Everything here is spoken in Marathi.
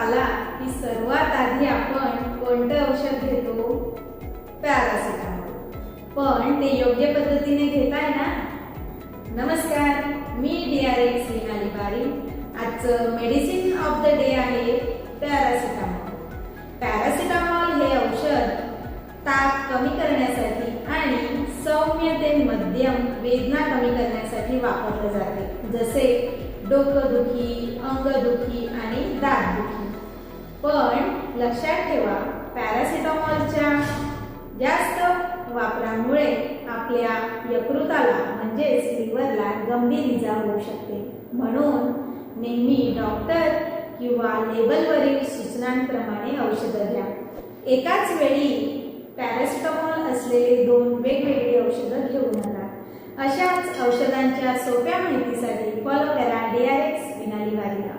आला की सर्वात आधी आपण कोणतं औषध घेतो? पॅरासिटामॉल. पण ते योग्य पद्धतीने घेताय ना? नमस्कार, मी DRX मीनाली बारी. आजचं मेडिसिन ऑफ द डे आहे पॅरासिटामॉल. पॅरासिटामॉल हे औषध ताप कमी करण्यासाठी आणि सौम्य ते मध्यम वेदना कमी करण्यासाठी वापरले जाते, जसे डोकंदुखी, अंगदुखी आणि दातदुखी. पण लक्षात ठेवा, पॅरासिटामॉलच्या जास्त वापरामुळे आपल्या यकृताला म्हणजेच लिव्हरला गंभीर इजा होऊ शकते. म्हणून नेहमी डॉक्टर किंवा लेबलवरील सूचनांप्रमाणे औषधं घ्या. एकाच वेळी पॅरासिटामॉल असलेले 2 वेगवेगळी औषधं घेऊ नका. अशाच औषधांच्या सोप्या माहितीसाठी फॉलो करा DRX मीनाली बारीला.